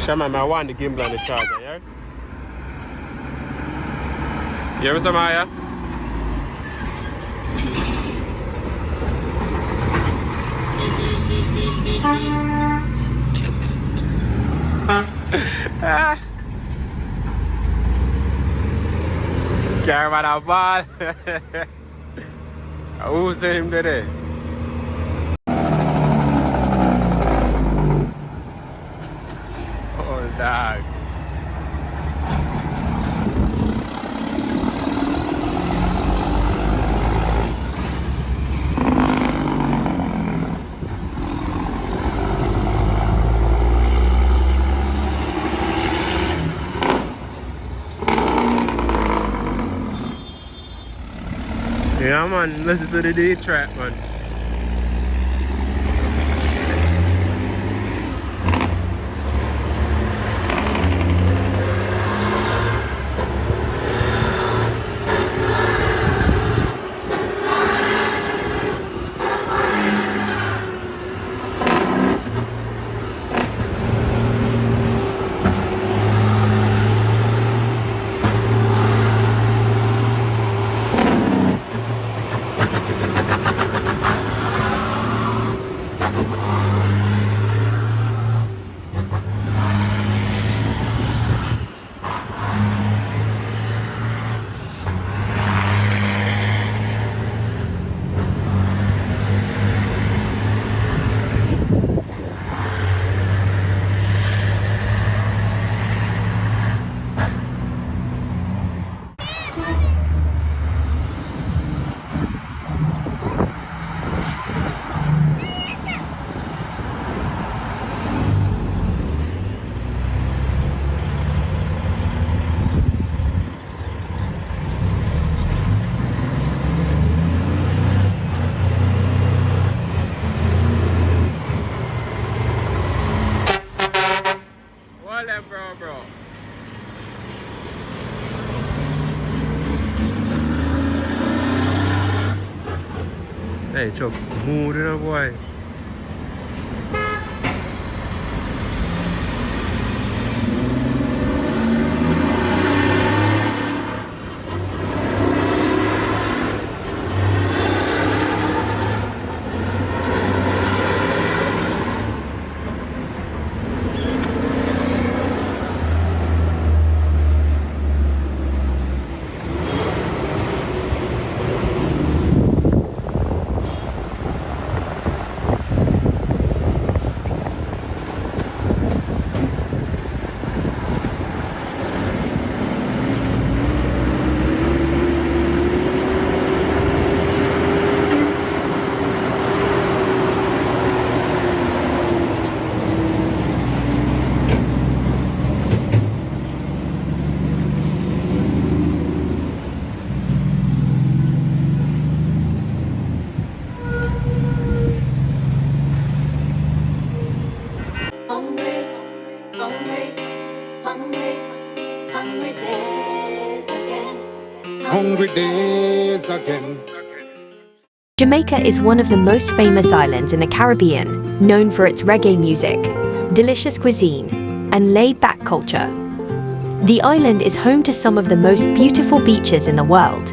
Shaman, I want the gimbal and the charger, yeah? You hear me, Samaya? Caravan a ball. Who say him today? Oh, dog. Yeah, man, listen to the D track, man. Bro. Hey, Chuck, mood in a boy. Hungry days again. Jamaica is one of the most famous islands in the Caribbean, known for its reggae music, delicious cuisine, and laid-back culture. The island is home to some of the most beautiful beaches in the world.